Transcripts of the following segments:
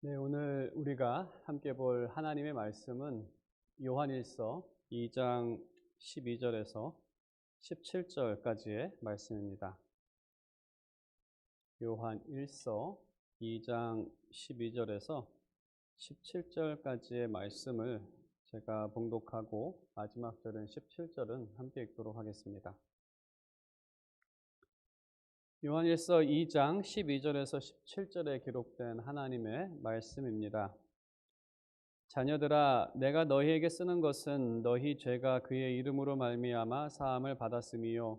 네, 오늘 우리가 함께 볼 하나님의 말씀은 요한일서 2장 12절에서 17절까지의 말씀입니다. 요한일서 2장 12절에서 17절까지의 말씀을 제가 봉독하고 마지막 절은 17절은 함께 읽도록 하겠습니다. 요한일서 2장 12절에서 17절에 기록된 하나님의 말씀입니다. 자녀들아, 내가 너희에게 쓰는 것은 너희 죄가 그의 이름으로 말미암아 사함을 받았음이요.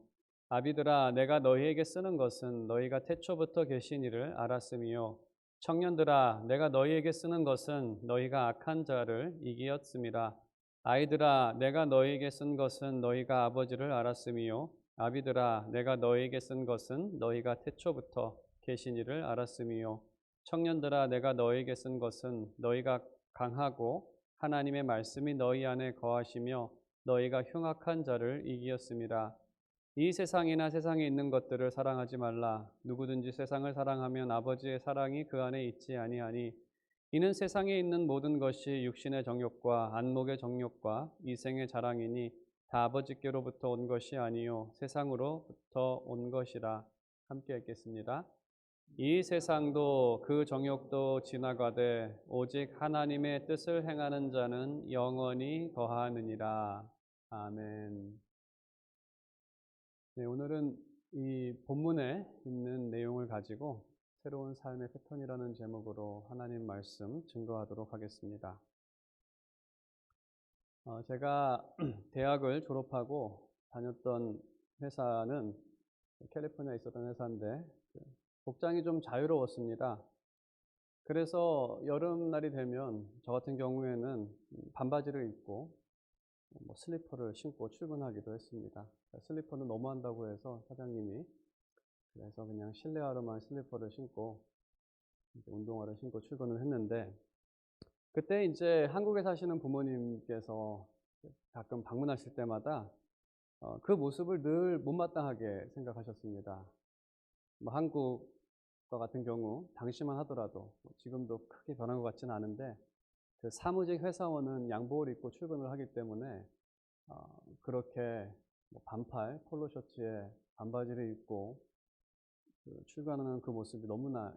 아비들아, 내가 너희에게 쓰는 것은 너희가 태초부터 계신 이를 알았음이요. 청년들아, 내가 너희에게 쓰는 것은 너희가 악한 자를 이기었음이라. 아이들아, 내가 너희에게 쓴 것은 너희가 아버지를 알았음이요. 아비들아, 내가 너희에게 쓴 것은 너희가 태초부터 계신 이를 알았음이요. 청년들아, 내가 너희에게 쓴 것은 너희가 강하고 하나님의 말씀이 너희 안에 거하시며 너희가 흉악한 자를 이기었습니다. 이 세상이나 세상에 있는 것들을 사랑하지 말라. 누구든지 세상을 사랑하면 아버지의 사랑이 그 안에 있지 아니하니 이는 세상에 있는 모든 것이 육신의 정욕과 안목의 정욕과 이생의 자랑이니 다 아버지께로부터 온 것이 아니요 세상으로부터 온 것이라. 함께 읽겠습니다. 이 세상도 그 정욕도 지나가되 오직 하나님의 뜻을 행하는 자는 영원히 거하느니라. 아멘. 네, 오늘은 이 본문에 있는 내용을 가지고 새로운 삶의 패턴이라는 제목으로 하나님 말씀 증거하도록 하겠습니다. 제가 대학을 졸업하고 다녔던 회사는 캘리포니아에 있었던 회사인데 복장이 좀 자유로웠습니다. 그래서 여름날이 되면 저 같은 경우에는 반바지를 입고 슬리퍼를 신고 출근하기도 했습니다. 슬리퍼는 너무한다고 해서 사장님이 그래서 그냥 실내화로만 슬리퍼를 신고 운동화를 신고 출근을 했는데 그때 이제 한국에 사시는 부모님께서 가끔 방문하실 때마다 그 모습을 늘 못마땅하게 생각하셨습니다. 한국과 같은 경우 당시만 하더라도 지금도 크게 변한 것 같지는 않은데 그 사무직 회사원은 양복을 입고 출근을 하기 때문에 그렇게 반팔 폴로 셔츠에 반바지를 입고 출근하는 그 모습이 너무나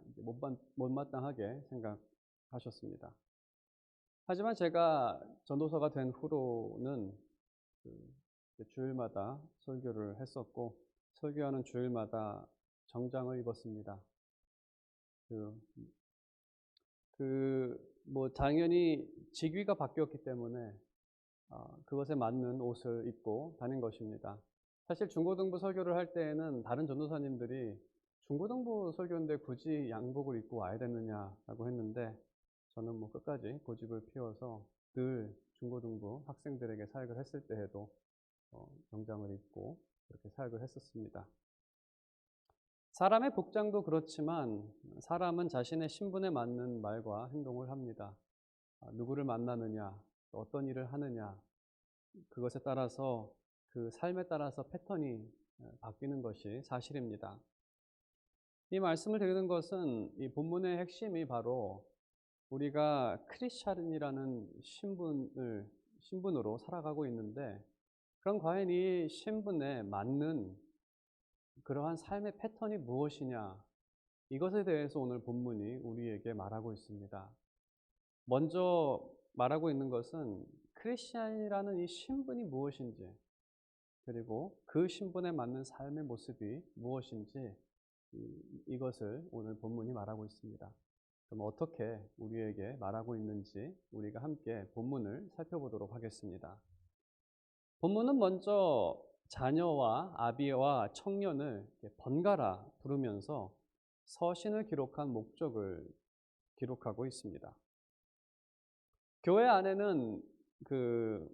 못마땅하게 생각하셨습니다. 하지만 제가 전도사가 된 후로는 주일마다 설교를 했었고 설교하는 주일마다 정장을 입었습니다. 당연히 직위가 바뀌었기 때문에 그것에 맞는 옷을 입고 다닌 것입니다. 사실 중고등부 설교를 할 때에는 다른 전도사님들이 중고등부 설교인데 굳이 양복을 입고 와야 되느냐라고 했는데 저는 끝까지 고집을 피워서 늘 중고등부 학생들에게 사역을 했을 때에도 정장을 입고 그렇게 사역을 했었습니다. 사람의 복장도 그렇지만 사람은 자신의 신분에 맞는 말과 행동을 합니다. 누구를 만나느냐, 어떤 일을 하느냐, 그것에 따라서 그 삶에 따라서 패턴이 바뀌는 것이 사실입니다. 이 말씀을 드리는 것은 이 본문의 핵심이 바로 우리가 크리스찬이라는 신분으로 살아가고 있는데 그럼 과연 이 신분에 맞는 그러한 삶의 패턴이 무엇이냐 이것에 대해서 오늘 본문이 우리에게 말하고 있습니다. 먼저 말하고 있는 것은 크리스찬이라는 이 신분이 무엇인지 그리고 그 신분에 맞는 삶의 모습이 무엇인지 이것을 오늘 본문이 말하고 있습니다. 그럼 어떻게 우리에게 말하고 있는지 우리가 함께 본문을 살펴보도록 하겠습니다. 본문은 먼저 자녀와 아비와 청년을 번갈아 부르면서 서신을 기록한 목적을 기록하고 있습니다. 교회 안에는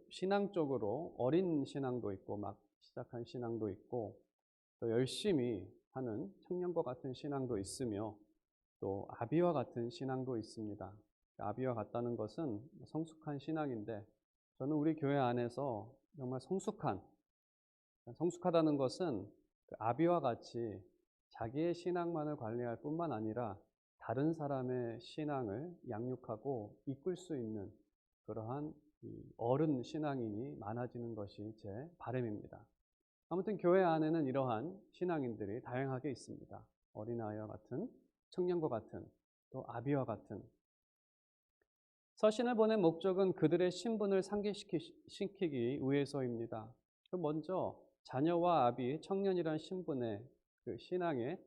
신앙적으로 어린 신앙도 있고 막 시작한 신앙도 있고 또 열심히 하는 청년과 같은 신앙도 있으며 또 아비와 같은 신앙도 있습니다. 아비와 같다는 것은 성숙한 신앙인데 저는 우리 교회 안에서 정말 성숙하다는 것은 아비와 같이 자기의 신앙만을 관리할 뿐만 아니라 다른 사람의 신앙을 양육하고 이끌 수 있는 그러한 이 어른 신앙인이 많아지는 것이 제 바람입니다. 아무튼 교회 안에는 이러한 신앙인들이 다양하게 있습니다. 어린아이와 같은, 청년과 같은, 또 아비와 같은. 서신을 보낸 목적은 그들의 신분을 상기시키기 위해서입니다. 먼저 자녀와 아비, 청년이란 신분의 그 신앙에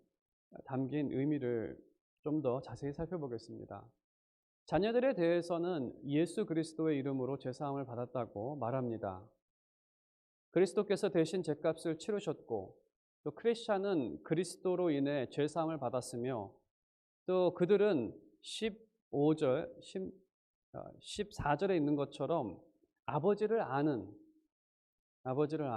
담긴 의미를 좀 더 자세히 살펴보겠습니다. 자녀들에 대해서는 예수 그리스도의 이름으로 죄사함을 받았다고 말합니다. 그리스도께서 대신 죄값을 치르셨고 또 크리스찬은 그리스도로 인해 죄사함을 받았으며 또 그들은 15절, 14절에 있는 것처럼 아버지를 아는 아버지를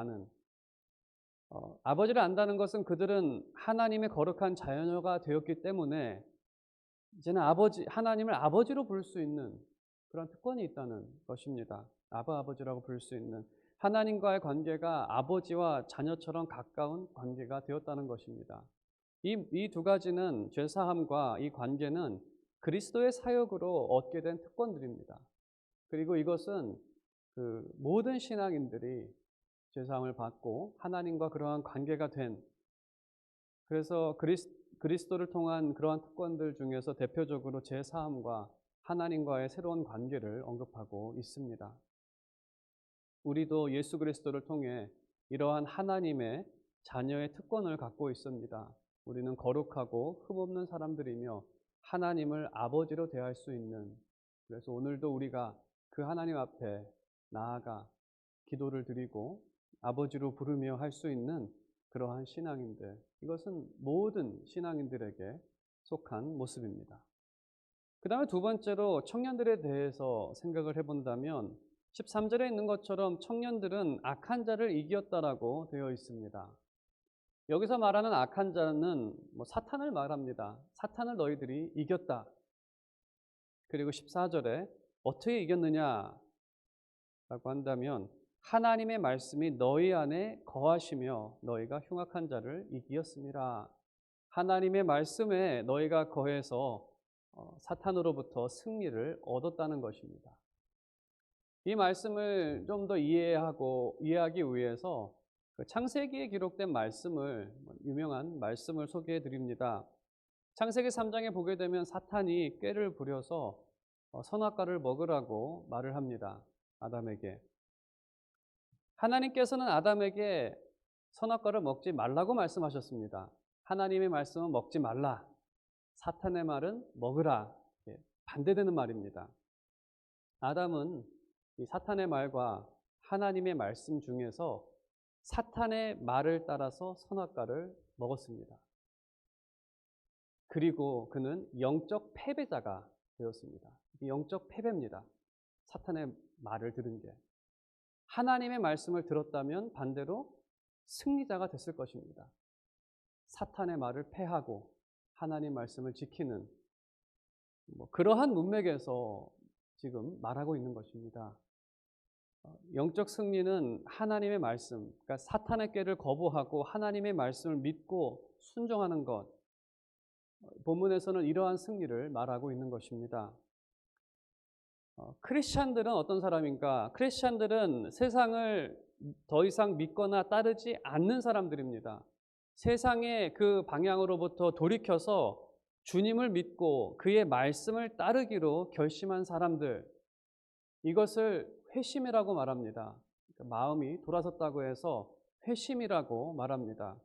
안다는 것은 그들은 하나님의 거룩한 자녀가 되었기 때문에 이제는 하나님을 아버지로 부를 수 있는 그런 특권이 있다는 것입니다. 아버지라고 부를 수 있는 하나님과의 관계가 아버지와 자녀처럼 가까운 관계가 되었다는 것입니다. 이 두 가지는 죄사함과 이 관계는 그리스도의 사역으로 얻게 된 특권들입니다. 그리고 이것은 그 모든 신앙인들이 죄사함을 받고 하나님과 그러한 관계가 된, 그래서 그리스도를 통한 그러한 특권들 중에서 대표적으로 죄사함과 하나님과의 새로운 관계를 언급하고 있습니다. 우리도 예수 그리스도를 통해 이러한 하나님의 자녀의 특권을 갖고 있습니다. 우리는 거룩하고 흠없는 사람들이며 하나님을 아버지로 대할 수 있는, 그래서 오늘도 우리가 그 하나님 앞에 나아가 기도를 드리고 아버지로 부르며 할 수 있는 그러한 신앙인들, 이것은 모든 신앙인들에게 속한 모습입니다. 그 다음에 두 번째로 청년들에 대해서 생각을 해본다면 13절에 있는 것처럼 청년들은 악한 자를 이겼다라고 되어 있습니다. 여기서 말하는 악한 자는 사탄을 말합니다. 사탄을 너희들이 이겼다. 그리고 14절에 어떻게 이겼느냐라고 한다면 하나님의 말씀이 너희 안에 거하시며 너희가 흉악한 자를 이기었습니다. 하나님의 말씀에 너희가 거해서 사탄으로부터 승리를 얻었다는 것입니다. 이 말씀을 좀 더 이해하기 위해서 창세기에 기록된 말씀을, 유명한 말씀을 소개해 드립니다. 창세기 3장에 보게 되면 사탄이 꾀를 부려서 선악과를 먹으라고 말을 합니다. 아담에게. 하나님께서는 아담에게 선악과를 먹지 말라고 말씀하셨습니다. 하나님의 말씀은 먹지 말라. 사탄의 말은 먹으라. 반대되는 말입니다. 아담은 이 사탄의 말과 하나님의 말씀 중에서 사탄의 말을 따라서 선악과를 먹었습니다. 그리고 그는 영적 패배자가 되었습니다. 영적 패배입니다. 사탄의 말을 들은 게. 하나님의 말씀을 들었다면 반대로 승리자가 됐을 것입니다. 사탄의 말을 패하고 하나님 말씀을 지키는 그러한 문맥에서 지금 말하고 있는 것입니다. 영적 승리는 하나님의 말씀, 그러니까 사탄의 꾀를 거부하고 하나님의 말씀을 믿고 순종하는 것. 본문에서는 이러한 승리를 말하고 있는 것입니다. 크리스찬들은 어떤 사람인가? 크리스찬들은 세상을 더 이상 믿거나 따르지 않는 사람들입니다. 세상의 그 방향으로부터 돌이켜서 주님을 믿고 그의 말씀을 따르기로 결심한 사람들, 이것을 회심이라고 말합니다. 마음이 돌아섰다고 해서 회심이라고 말합니다.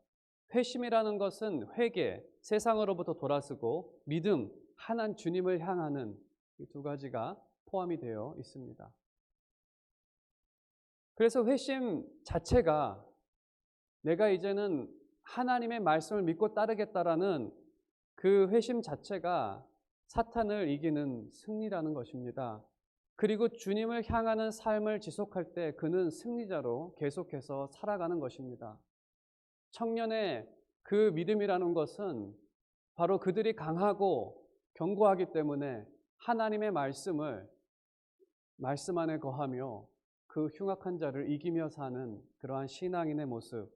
회심이라는 것은 회개, 세상으로부터 돌아서고 믿음, 하나님 주님을 향하는 이 두 가지가 포함이 되어 있습니다. 그래서 회심 자체가 내가 이제는 하나님의 말씀을 믿고 따르겠다라는 그 회심 자체가 사탄을 이기는 승리라는 것입니다. 그리고 주님을 향하는 삶을 지속할 때 그는 승리자로 계속해서 살아가는 것입니다. 청년의 그 믿음이라는 것은 바로 그들이 강하고 견고하기 때문에 하나님의 말씀 안에 거하며 그 흉악한 자를 이기며 사는 그러한 신앙인의 모습.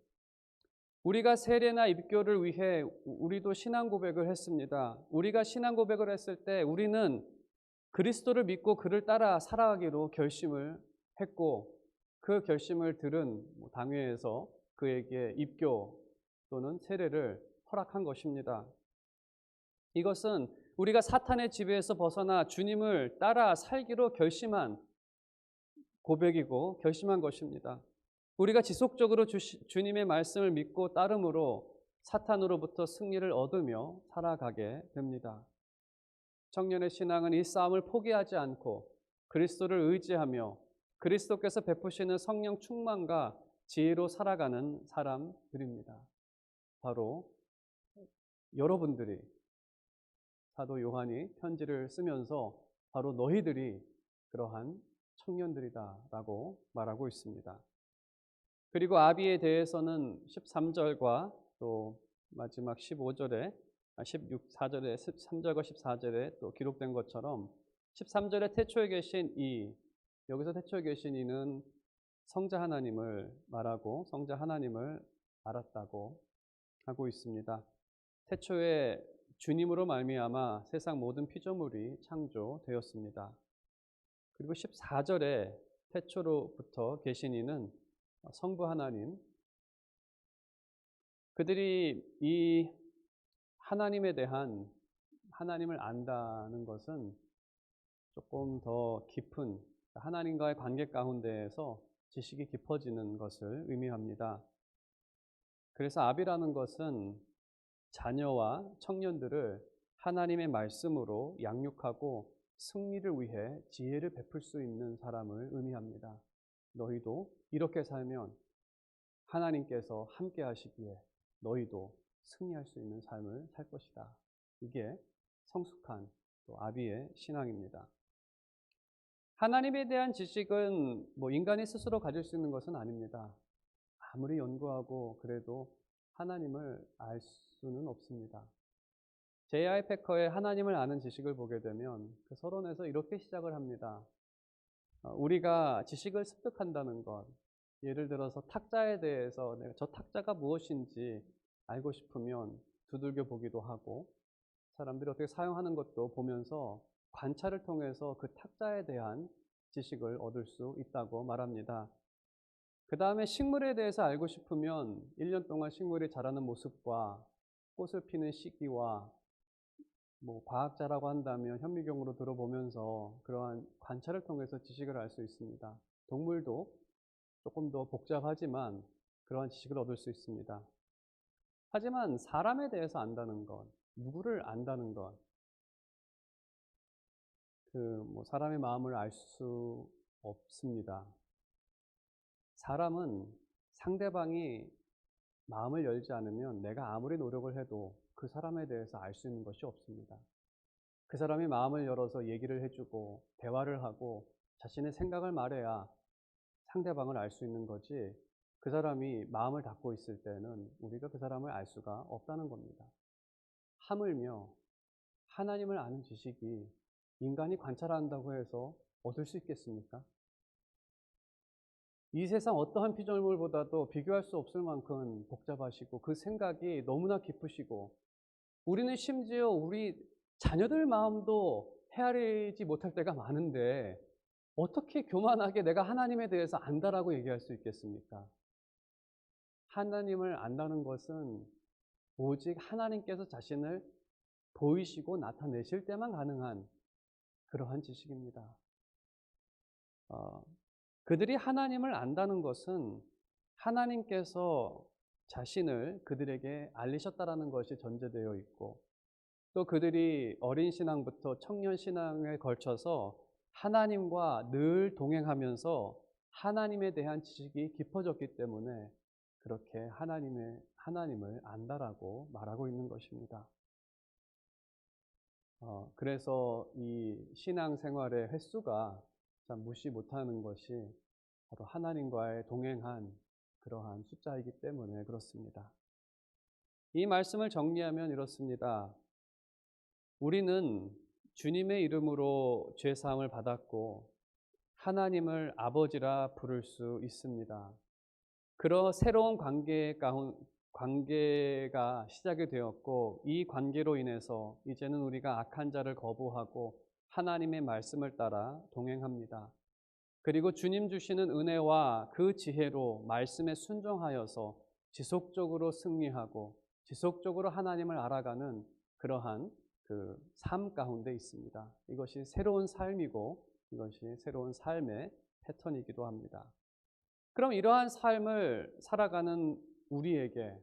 우리가 세례나 입교를 위해 우리도 신앙 고백을 했습니다. 우리가 신앙 고백을 했을 때 우리는 그리스도를 믿고 그를 따라 살아가기로 결심을 했고, 그 결심을 들은 당회에서 그에게 입교 또는 세례를 허락한 것입니다. 이것은 우리가 사탄의 지배에서 벗어나 주님을 따라 살기로 결심한 고백이고 결심한 것입니다. 우리가 지속적으로 주님의 말씀을 믿고 따름으로 사탄으로부터 승리를 얻으며 살아가게 됩니다. 청년의 신앙은 이 싸움을 포기하지 않고 그리스도를 의지하며 그리스도께서 베푸시는 성령 충만과 지혜로 살아가는 사람들입니다. 바로 여러분들이 사도 요한이 편지를 쓰면서 바로 너희들이 그러한 청년들이다라고 말하고 있습니다. 그리고 아비에 대해서는 13절과 또 마지막 15절에 4절에 13절과 14절에 또 기록된 것처럼 13절에 태초에 계신 이, 여기서 태초에 계신 이는 성자 하나님을 말하고 성자 하나님을 알았다고 하고 있습니다. 태초에 주님으로 말미암아 세상 모든 피조물이 창조되었습니다. 그리고 14절에 태초로부터 계신 이는 성부 하나님, 그들이 이 하나님에 대한 하나님을 안다는 것은 조금 더 깊은 하나님과의 관계 가운데에서 지식이 깊어지는 것을 의미합니다. 그래서 아비라는 것은 자녀와 청년들을 하나님의 말씀으로 양육하고 승리를 위해 지혜를 베풀 수 있는 사람을 의미합니다. 너희도 이렇게 살면 하나님께서 함께 하시기에 너희도 승리할 수 있는 삶을 살 것이다. 이게 성숙한 또 아비의 신앙입니다. 하나님에 대한 지식은 인간이 스스로 가질 수 있는 것은 아닙니다. 아무리 연구하고 그래도 하나님을 알 수는 없습니다. J.I. 패커의 하나님을 아는 지식을 보게 되면 그 서론에서 이렇게 시작을 합니다. 우리가 지식을 습득한다는 것, 예를 들어서 탁자에 대해서 내가 저 탁자가 무엇인지 알고 싶으면 두들겨 보기도 하고, 사람들이 어떻게 사용하는 것도 보면서 관찰을 통해서 그 탁자에 대한 지식을 얻을 수 있다고 말합니다. 그 다음에 식물에 대해서 알고 싶으면 1년 동안 식물이 자라는 모습과 꽃을 피는 시기와 과학자라고 한다면 현미경으로 들어보면서 그러한 관찰을 통해서 지식을 알 수 있습니다. 동물도 조금 더 복잡하지만 그러한 지식을 얻을 수 있습니다. 하지만 사람에 대해서 안다는 것, 누구를 안다는 것, 사람의 마음을 알 수 없습니다. 사람은 상대방이 마음을 열지 않으면 내가 아무리 노력을 해도 그 사람에 대해서 알 수 있는 것이 없습니다. 그 사람이 마음을 열어서 얘기를 해주고 대화를 하고 자신의 생각을 말해야 상대방을 알 수 있는 거지, 그 사람이 마음을 닫고 있을 때는 우리가 그 사람을 알 수가 없다는 겁니다. 하물며 하나님을 아는 지식이 인간이 관찰한다고 해서 얻을 수 있겠습니까? 이 세상 어떠한 피조물보다도 비교할 수 없을 만큼 복잡하시고 그 생각이 너무나 깊으시고, 우리는 심지어 우리 자녀들 마음도 헤아리지 못할 때가 많은데 어떻게 교만하게 내가 하나님에 대해서 안다라고 얘기할 수 있겠습니까? 하나님을 안다는 것은 오직 하나님께서 자신을 보이시고 나타내실 때만 가능한 그러한 지식입니다. 그들이 하나님을 안다는 것은 하나님께서 자신을 그들에게 알리셨다라는 것이 전제되어 있고, 또 그들이 어린 신앙부터 청년 신앙에 걸쳐서 하나님과 늘 동행하면서 하나님에 대한 지식이 깊어졌기 때문에 그렇게 하나님을 안다라고 말하고 있는 것입니다. 그래서 이 신앙생활의 횟수가 참 무시 못하는 것이 바로 하나님과의 동행한 그러한 숫자이기 때문에 그렇습니다. 이 말씀을 정리하면 이렇습니다. 우리는 주님의 이름으로 죄사함을 받았고 하나님을 아버지라 부를 수 있습니다. 그런 새로운 관계가 시작이 되었고 이 관계로 인해서 이제는 우리가 악한 자를 거부하고 하나님의 말씀을 따라 동행합니다. 그리고 주님 주시는 은혜와 그 지혜로 말씀에 순종하여서 지속적으로 승리하고 지속적으로 하나님을 알아가는 그러한 그 삶 가운데 있습니다. 이것이 새로운 삶이고 이것이 새로운 삶의 패턴이기도 합니다. 그럼 이러한 삶을 살아가는 우리에게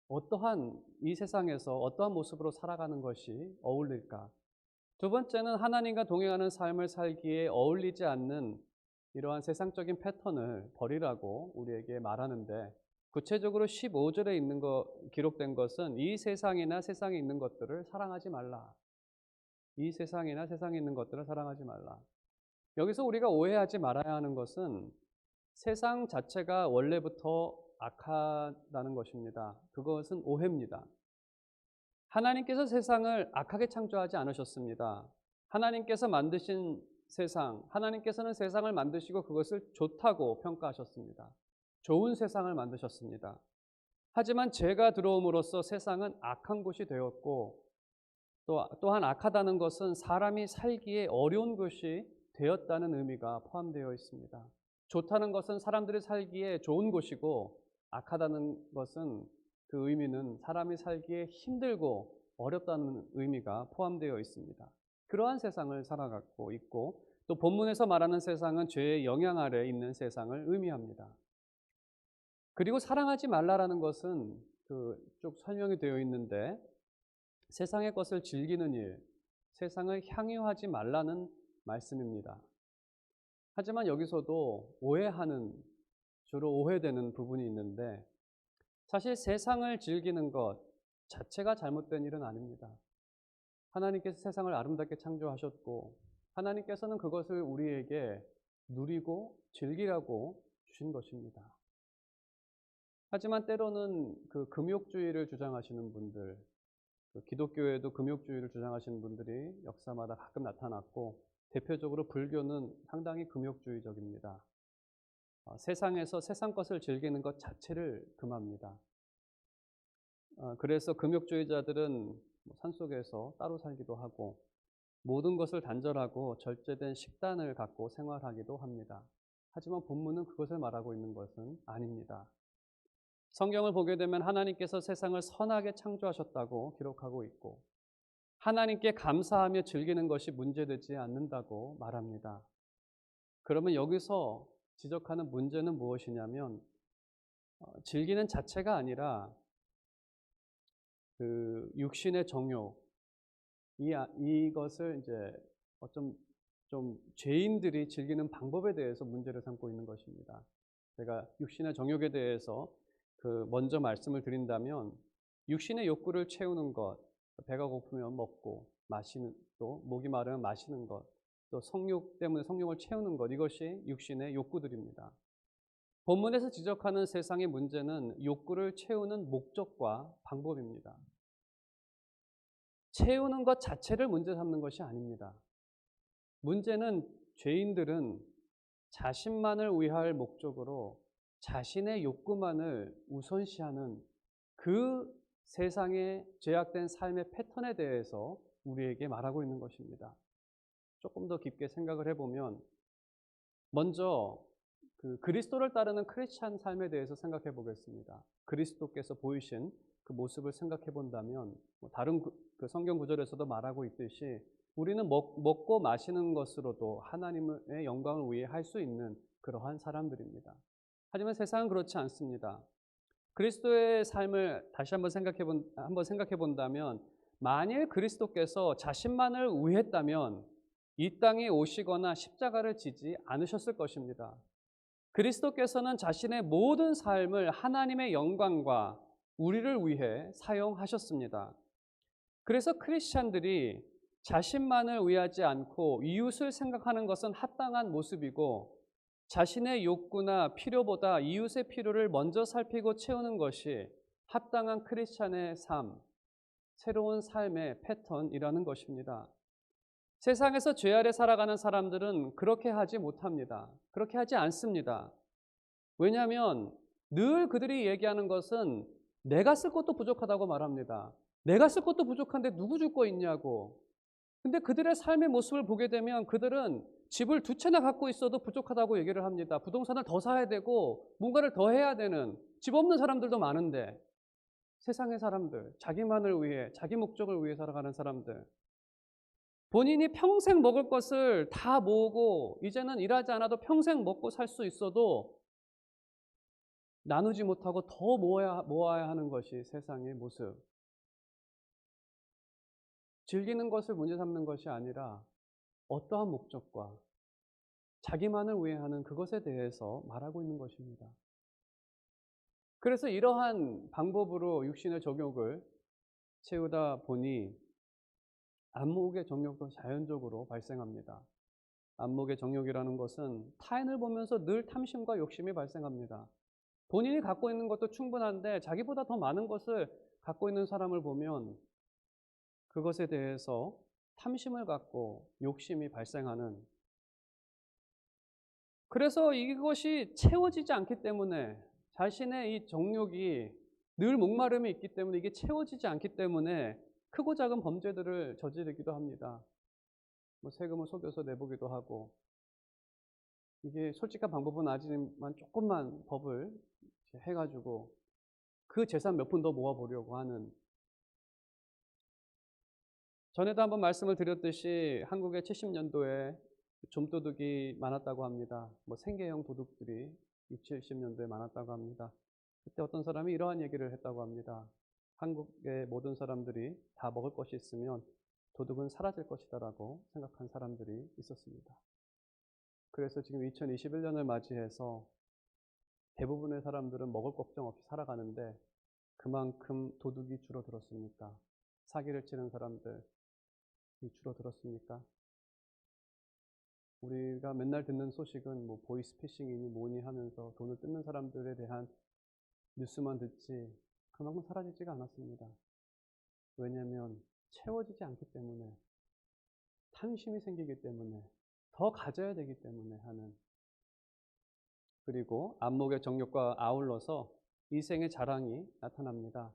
어떠한 이 세상에서 어떠한 모습으로 살아가는 것이 어울릴까? 두 번째는 하나님과 동행하는 삶을 살기에 어울리지 않는 이러한 세상적인 패턴을 버리라고 우리에게 말하는데 구체적으로 15절에 있는 기록된 것은 이 세상이나 세상에 있는 것들을 사랑하지 말라. 이 세상이나 세상에 있는 것들을 사랑하지 말라. 여기서 우리가 오해하지 말아야 하는 것은 세상 자체가 원래부터 악하다는 것입니다. 그것은 오해입니다. 하나님께서 세상을 악하게 창조하지 않으셨습니다. 하나님께서 만드신 세상, 하나님께서는 세상을 만드시고 그것을 좋다고 평가하셨습니다. 좋은 세상을 만드셨습니다. 하지만 죄가 들어옴으로써 세상은 악한 곳이 되었고 또한 악하다는 것은 사람이 살기에 어려운 곳이 되었다는 의미가 포함되어 있습니다. 좋다는 것은 사람들이 살기에 좋은 곳이고 악하다는 것은 그 의미는 사람이 살기에 힘들고 어렵다는 의미가 포함되어 있습니다. 그러한 세상을 살아가고 있고 또 본문에서 말하는 세상은 죄의 영향 아래 있는 세상을 의미합니다. 그리고 사랑하지 말라라는 것은 쭉 설명이 되어 있는데 세상의 것을 즐기는 일, 세상을 향유하지 말라는 말씀입니다. 하지만 여기서도 주로 오해되는 부분이 있는데 사실 세상을 즐기는 것 자체가 잘못된 일은 아닙니다. 하나님께서 세상을 아름답게 창조하셨고 하나님께서는 그것을 우리에게 누리고 즐기라고 주신 것입니다. 하지만 때로는 그 금욕주의를 주장하시는 분들, 기독교에도 금욕주의를 주장하시는 분들이 역사마다 가끔 나타났고 대표적으로 불교는 상당히 금욕주의적입니다. 세상에서 세상 것을 즐기는 것 자체를 금합니다. 그래서 금욕주의자들은 산속에서 따로 살기도 하고 모든 것을 단절하고 절제된 식단을 갖고 생활하기도 합니다. 하지만 본문은 그것을 말하고 있는 것은 아닙니다. 성경을 보게 되면 하나님께서 세상을 선하게 창조하셨다고 기록하고 있고 하나님께 감사하며 즐기는 것이 문제되지 않는다고 말합니다. 그러면 여기서 지적하는 문제는 무엇이냐면 즐기는 자체가 아니라 그 육신의 정욕 이것을 이제 좀 죄인들이 즐기는 방법에 대해서 문제를 삼고 있는 것입니다. 제가 육신의 정욕에 대해서 먼저 말씀을 드린다면 육신의 욕구를 채우는 것, 배가 고프면 먹고 마시는 또 목이 마르면 마시는 것, 또 성욕 때문에 성욕을 채우는 것 이것이 육신의 욕구들입니다. 본문에서 지적하는 세상의 문제는 욕구를 채우는 목적과 방법입니다. 채우는 것 자체를 문제 삼는 것이 아닙니다. 문제는 죄인들은 자신만을 위할 목적으로 자신의 욕구만을 우선시하는 그 세상의 죄악된 삶의 패턴에 대해서 우리에게 말하고 있는 것입니다. 조금 더 깊게 생각을 해보면 먼저 그리스도를 따르는 크리스찬 삶에 대해서 생각해 보겠습니다. 그리스도께서 보이신 그 모습을 생각해 본다면 다른 그 성경 구절에서도 말하고 있듯이 우리는 먹고 마시는 것으로도 하나님의 영광을 위해 할 수 있는 그러한 사람들입니다. 하지만 세상은 그렇지 않습니다. 그리스도의 삶을 다시 한번 생각해 본다면 만일 그리스도께서 자신만을 위했다면 이 땅에 오시거나 십자가를 지지 않으셨을 것입니다. 그리스도께서는 자신의 모든 삶을 하나님의 영광과 우리를 위해 사용하셨습니다. 그래서 크리스찬들이 자신만을 위하지 않고 이웃을 생각하는 것은 합당한 모습이고 자신의 욕구나 필요보다 이웃의 필요를 먼저 살피고 채우는 것이 합당한 크리스찬의 삶, 새로운 삶의 패턴이라는 것입니다. 세상에서 죄 아래 살아가는 사람들은 그렇게 하지 못합니다. 그렇게 하지 않습니다. 왜냐하면 늘 그들이 얘기하는 것은 내가 쓸 것도 부족하다고 말합니다. 내가 쓸 것도 부족한데 누구 줄 거 있냐고. 근데 그들의 삶의 모습을 보게 되면 그들은 집을 두 채나 갖고 있어도 부족하다고 얘기를 합니다. 부동산을 더 사야 되고 뭔가를 더 해야 되는, 집 없는 사람들도 많은데, 세상의 사람들, 자기만을 위해, 자기 목적을 위해 살아가는 사람들, 본인이 평생 먹을 것을 다 모으고 이제는 일하지 않아도 평생 먹고 살 수 있어도 나누지 못하고 더 모아야 하는 것이 세상의 모습. 즐기는 것을 문제 삼는 것이 아니라 어떠한 목적과 자기만을 위해 하는 그것에 대해서 말하고 있는 것입니다. 그래서 이러한 방법으로 육신의 정욕을 채우다 보니 안목의 정욕도 자연적으로 발생합니다. 안목의 정욕이라는 것은 타인을 보면서 늘 탐심과 욕심이 발생합니다. 본인이 갖고 있는 것도 충분한데 자기보다 더 많은 것을 갖고 있는 사람을 보면 그것에 대해서 탐심을 갖고 욕심이 발생하는, 그래서 이것이 채워지지 않기 때문에, 자신의 이 정욕이 늘 목마름이 있기 때문에 이게 채워지지 않기 때문에 크고 작은 범죄들을 저지르기도 합니다. 뭐 세금을 속여서 내보기도 하고, 이게 솔직한 방법은 아니지만 조금만 법을 해가지고 그 재산 몇 푼 더 모아보려고 하는. 전에도 한번 말씀을 드렸듯이 한국의 70년도에 좀도둑이 많았다고 합니다. 뭐 생계형 도둑들이 60, 70년도에 많았다고 합니다. 그때 어떤 사람이 이러한 얘기를 했다고 합니다. 한국의 모든 사람들이 다 먹을 것이 있으면 도둑은 사라질 것이다라고 생각한 사람들이 있었습니다. 그래서 지금 2021년을 맞이해서 대부분의 사람들은 먹을 걱정 없이 살아가는데 그만큼 도둑이 줄어들었습니까? 사기를 치는 사람들이 줄어들었습니까? 우리가 맨날 듣는 소식은 뭐 보이스피싱이니 뭐니 하면서 돈을 뜯는 사람들에 대한 뉴스만 듣지 그만큼 사라지지가 않았습니다. 왜냐하면 채워지지 않기 때문에, 탐심이 생기기 때문에, 더 가져야 되기 때문에 하는. 그리고 안목의 정욕과 아울러서 이생의 자랑이 나타납니다.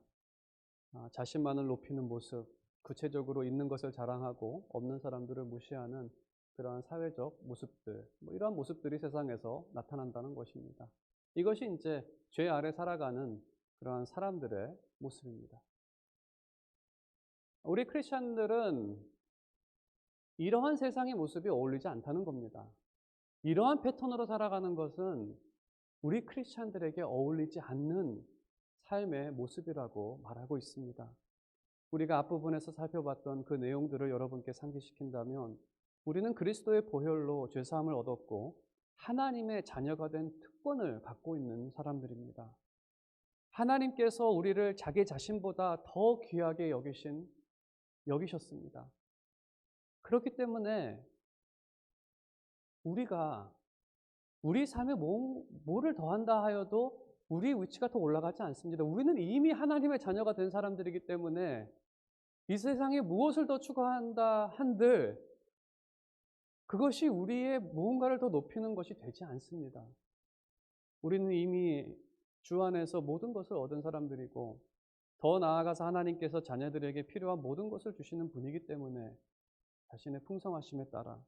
자신만을 높이는 모습, 구체적으로 있는 것을 자랑하고 없는 사람들을 무시하는 그러한 사회적 모습들, 뭐 이러한 모습들이 세상에서 나타난다는 것입니다. 이것이 이제 죄 아래 살아가는 그러한 사람들의 모습입니다. 우리 크리스천들은 이러한 세상의 모습이 어울리지 않다는 겁니다. 이러한 패턴으로 살아가는 것은 우리 크리스천들에게 어울리지 않는 삶의 모습이라고 말하고 있습니다. 우리가 앞부분에서 살펴봤던 그 내용들을 여러분께 상기시킨다면 우리는 그리스도의 보혈로 죄사함을 얻었고 하나님의 자녀가 된 특권을 갖고 있는 사람들입니다. 하나님께서 우리를 자기 자신보다 더 귀하게 여기셨습니다. 그렇기 때문에 우리가 우리 삶에 뭐를 더한다 하여도 우리 위치가 더 올라가지 않습니다. 우리는 이미 하나님의 자녀가 된 사람들이기 때문에 이 세상에 무엇을 더 추구한다 한들 그것이 우리의 무언가를 더 높이는 것이 되지 않습니다. 우리는 이미 주 안에서 모든 것을 얻은 사람들이고 더 나아가서 하나님께서 자녀들에게 필요한 모든 것을 주시는 분이기 때문에 자신의 풍성하심에 따라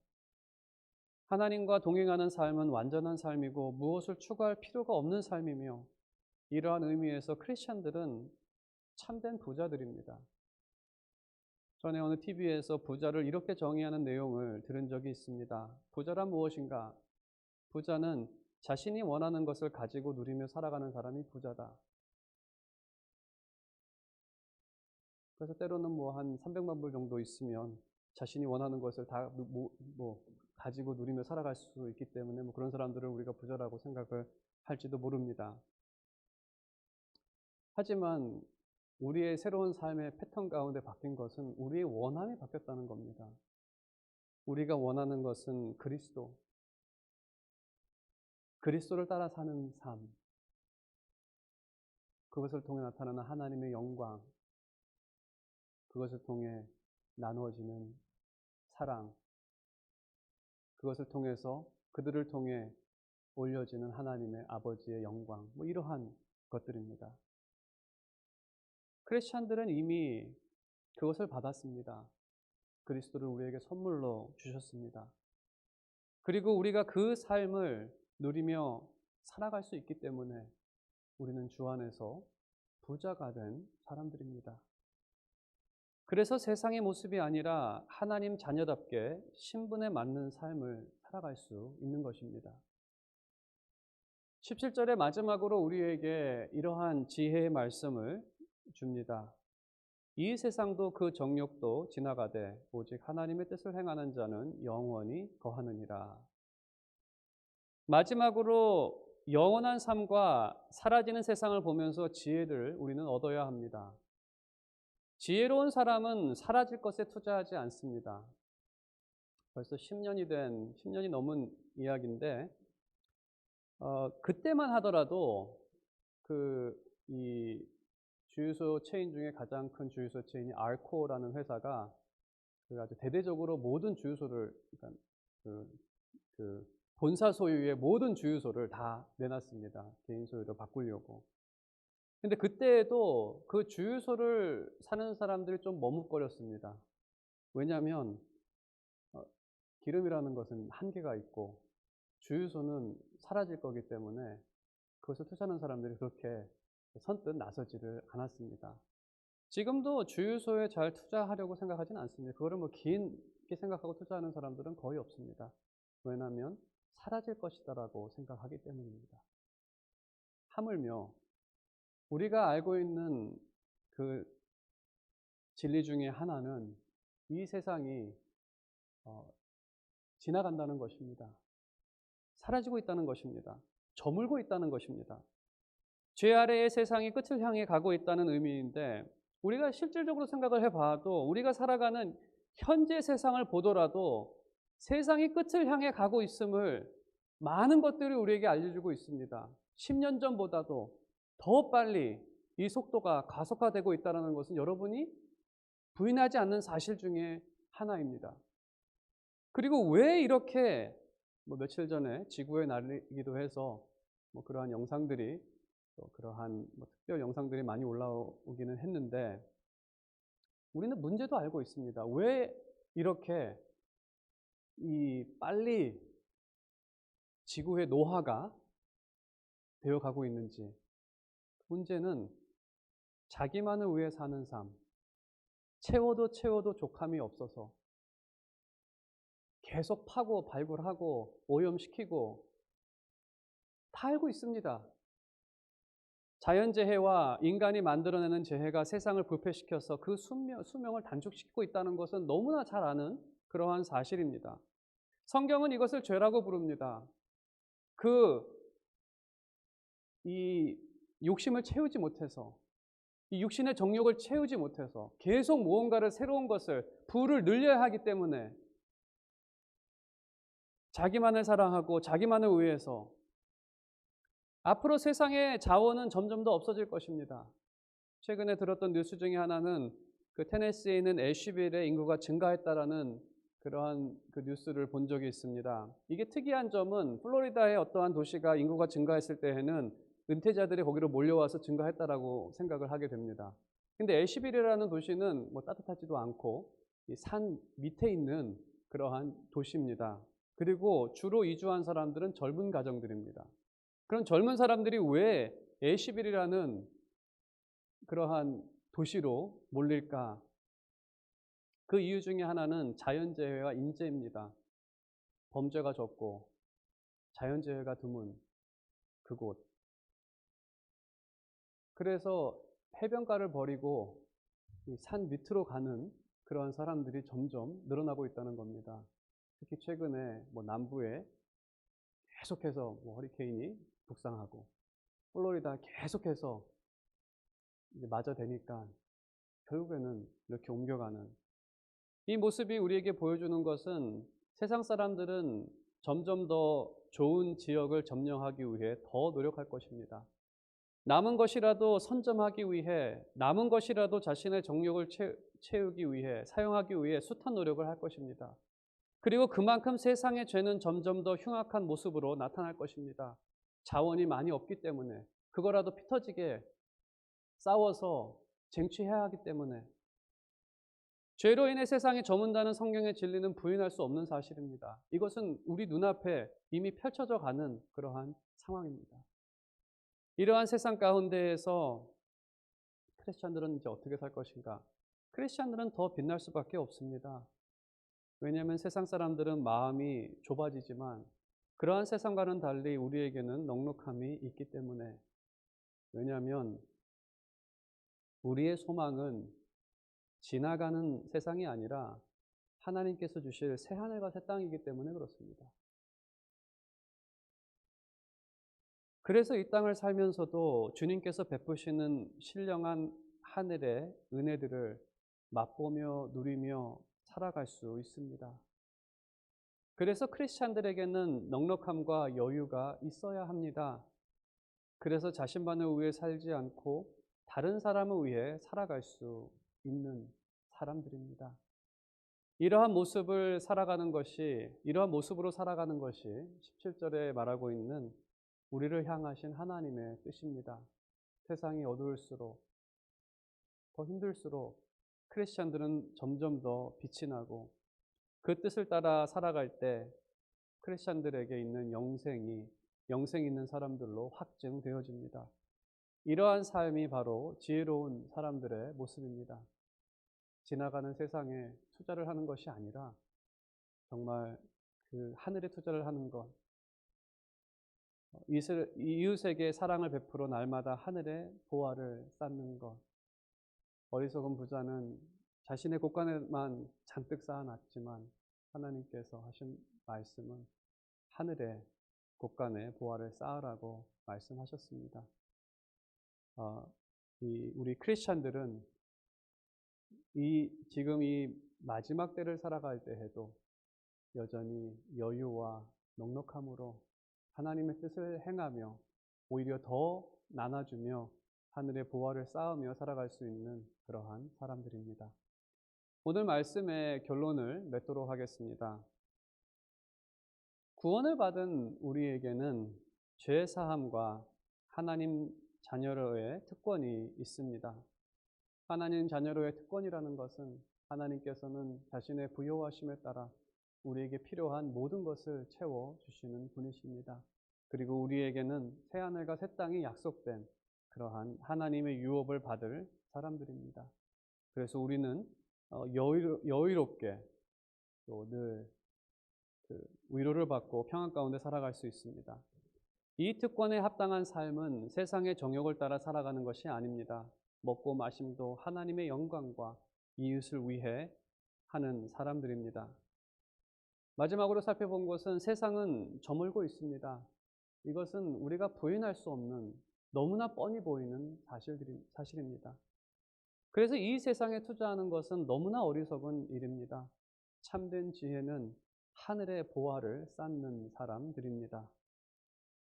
하나님과 동행하는 삶은 완전한 삶이고 무엇을 추구할 필요가 없는 삶이며, 이러한 의미에서 크리스천들은 참된 부자들입니다. 전에 어느 TV에서 부자를 이렇게 정의하는 내용을 들은 적이 있습니다. 부자란 무엇인가? 부자는 자신이 원하는 것을 가지고 누리며 살아가는 사람이 부자다. 그래서 때로는 뭐 한 300만 불 정도 있으면 자신이 원하는 것을 다 가지고 누리며 살아갈 수 있기 때문에 뭐 그런 사람들을 우리가 부자라고 생각을 할지도 모릅니다. 하지만 우리의 새로운 삶의 패턴 가운데 바뀐 것은 우리의 원함이 바뀌었다는 겁니다. 우리가 원하는 것은 그리스도를 따라 사는 삶, 그것을 통해 나타나는 하나님의 영광, 그것을 통해 나누어지는 사랑, 그것을 통해서 그들을 통해 올려지는 하나님의 아버지의 영광, 뭐 이러한 것들입니다. 크리스찬들은 이미 그것을 받았습니다. 그리스도를 우리에게 선물로 주셨습니다. 그리고 우리가 그 삶을 누리며 살아갈 수 있기 때문에 우리는 주 안에서 부자가 된 사람들입니다. 그래서 세상의 모습이 아니라 하나님 자녀답게 신분에 맞는 삶을 살아갈 수 있는 것입니다. 17절의 마지막으로 우리에게 이러한 지혜의 말씀을 줍니다. 이 세상도 그 정욕도 지나가되 오직 하나님의 뜻을 행하는 자는 영원히 거하느니라. 마지막으로 영원한 삶과 사라지는 세상을 보면서 지혜를 우리는 얻어야 합니다. 지혜로운 사람은 사라질 것에 투자하지 않습니다. 벌써 10년이 넘은 이야기인데, 그때만 하더라도 이 주유소 체인 중에 가장 큰 주유소 체인이 알코라는 회사가 아주 대대적으로 모든 주유소를, 그러니까 본사 소유의 모든 주유소를 다 내놨습니다. 개인 소유로 바꾸려고. 근데 그때에도 그 주유소를 사는 사람들이 좀 머뭇거렸습니다. 왜냐하면 기름이라는 것은 한계가 있고 주유소는 사라질 거기 때문에 그것을 투자하는 사람들이 그렇게 선뜻 나서지를 않았습니다. 지금도 주유소에 잘 투자하려고 생각하지는 않습니다. 그거를 길게 생각하고 투자하는 사람들은 거의 없습니다. 왜냐하면 사라질 것이다라고 생각하기 때문입니다. 하물며 우리가 알고 있는 그 진리 중에 하나는 이 세상이 지나간다는 것입니다. 사라지고 있다는 것입니다. 저물고 있다는 것입니다. 죄 아래의 세상이 끝을 향해 가고 있다는 의미인데, 우리가 실질적으로 생각을 해봐도 우리가 살아가는 현재 세상을 보더라도 세상이 끝을 향해 가고 있음을 많은 것들이 우리에게 알려주고 있습니다. 10년 전보다도 더 빨리 이 속도가 가속화되고 있다는 것은 여러분이 부인하지 않는 사실 중에 하나입니다. 그리고 왜 이렇게 며칠 전에 지구의 날이기도 해서 그러한 영상들이 그러한 특별 영상들이 많이 올라오기는 했는데, 우리는 문제도 알고 있습니다. 왜 이렇게 빨리 지구의 노화가 되어가고 있는지. 문제는 자기만을 위해 사는 삶, 채워도 족함이 없어서 계속 파고 발굴하고 오염시키고 다 알고 있습니다. 자연재해와 인간이 만들어내는 재해가 세상을 부패시켜서 그 수명을 단축시키고 있다는 것은 너무나 잘 아는 그러한 사실입니다. 성경은 이것을 죄라고 부릅니다. 이 욕심을 채우지 못해서, 이 육신의 정욕을 채우지 못해서 계속 무언가를 새로운 것을 부를 늘려야 하기 때문에 자기만을 사랑하고 자기만을 위해서 앞으로 세상의 자원은 점점 더 없어질 것입니다. 최근에 들었던 뉴스 중에 하나는 테네시에 있는 애쉬빌의 인구가 증가했다라는 그러한 뉴스를 본 적이 있습니다. 이게 특이한 점은 플로리다의 어떠한 도시가 인구가 증가했을 때에는 은퇴자들이 거기로 몰려와서 증가했다라고 생각을 하게 됩니다. 근데 애쉬빌이라는 도시는 따뜻하지도 않고 이 산 밑에 있는 그러한 도시입니다. 그리고 주로 이주한 사람들은 젊은 가정들입니다. 그런 젊은 사람들이 왜 애쉬빌이라는 그러한 도시로 몰릴까? 그 이유 중에 하나는 자연재해와 인재입니다. 범죄가 적고 자연재해가 드문 그곳. 그래서 해변가를 버리고 이 산 밑으로 가는 그러한 사람들이 점점 늘어나고 있다는 겁니다. 특히 최근에 남부에 계속해서 허리케인이 북상하고 플로리다 계속해서 이제 맞아대니까 결국에는 이렇게 옮겨가는 이 모습이 우리에게 보여주는 것은 세상 사람들은 점점 더 좋은 지역을 점령하기 위해 더 노력할 것입니다. 남은 것이라도 선점하기 위해, 남은 것이라도 자신의 정욕을 채우기 위해, 사용하기 위해 숱한 노력을 할 것입니다. 그리고 그만큼 세상의 죄는 점점 더 흉악한 모습으로 나타날 것입니다. 자원이 많이 없기 때문에 그거라도 피 터지게 싸워서 쟁취해야 하기 때문에 죄로 인해 세상이 저문다는 성경의 진리는 부인할 수 없는 사실입니다. 이것은 우리 눈앞에 이미 펼쳐져 가는 그러한 상황입니다. 이러한 세상 가운데에서 크리스찬들은 이제 어떻게 살 것인가? 크리스찬들은 더 빛날 수밖에 없습니다. 왜냐하면 세상 사람들은 마음이 좁아지지만 그러한 세상과는 달리 우리에게는 넉넉함이 있기 때문에, 왜냐하면 우리의 소망은 지나가는 세상이 아니라 하나님께서 주실 새하늘과 새 땅이기 때문에 그렇습니다. 그래서 이 땅을 살면서도 주님께서 베푸시는 신령한 하늘의 은혜들을 맛보며 누리며 살아갈 수 있습니다. 그래서 크리스찬들에게는 넉넉함과 여유가 있어야 합니다. 그래서 자신만을 위해 살지 않고 다른 사람을 위해 살아갈 수 있는 사람들입니다. 이러한 모습으로 살아가는 것이 17절에 말하고 있는 우리를 향하신 하나님의 뜻입니다. 세상이 어두울수록, 더 힘들수록 크리스찬들은 점점 더 빛이 나고 그 뜻을 따라 살아갈 때 크리스찬들에게 있는 영생 있는 사람들로 확증되어집니다. 이러한 삶이 바로 지혜로운 사람들의 모습입니다. 지나가는 세상에 투자를 하는 것이 아니라 정말 그 하늘에 투자를 하는 것, 이웃에게 사랑을 베풀어 날마다 하늘의 보화를 쌓는 것. 어리석은 부자는 자신의 곳간에만 잔뜩 쌓아놨지만 하나님께서 하신 말씀은 하늘의 곳간에 보화를 쌓으라고 말씀하셨습니다. 우리 크리스찬들은 지금 이 마지막 때를 살아갈 때 해도 여전히 여유와 넉넉함으로 하나님의 뜻을 행하며 오히려 더 나눠주며 하늘의 보화를 쌓으며 살아갈 수 있는 그러한 사람들입니다. 오늘 말씀의 결론을 맺도록 하겠습니다. 구원을 받은 우리에게는 죄 사함과 하나님 자녀로의 특권이 있습니다. 하나님 자녀로의 특권이라는 것은 하나님께서는 자신의 부요하심에 따라 우리에게 필요한 모든 것을 채워주시는 분이십니다. 그리고 우리에게는 새하늘과 새 땅이 약속된 그러한 하나님의 유업을 받을 사람들입니다. 그래서 우리는 여유롭게 또 늘 위로를 받고 평안 가운데 살아갈 수 있습니다. 이 특권에 합당한 삶은 세상의 정욕을 따라 살아가는 것이 아닙니다. 먹고 마심도 하나님의 영광과 이웃을 위해 하는 사람들입니다. 마지막으로 살펴본 것은 세상은 저물고 있습니다. 이것은 우리가 부인할 수 없는 너무나 뻔히 보이는 사실입니다. 그래서 이 세상에 투자하는 것은 너무나 어리석은 일입니다. 참된 지혜는 하늘의 보화를 쌓는 사람들입니다.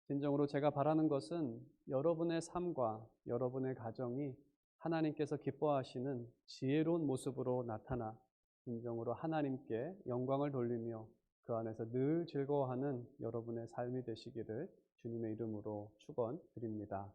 진정으로 제가 바라는 것은 여러분의 삶과 여러분의 가정이 하나님께서 기뻐하시는 지혜로운 모습으로 나타나 진정으로 하나님께 영광을 돌리며 그 안에서 늘 즐거워하는 여러분의 삶이 되시기를 주님의 이름으로 축원드립니다.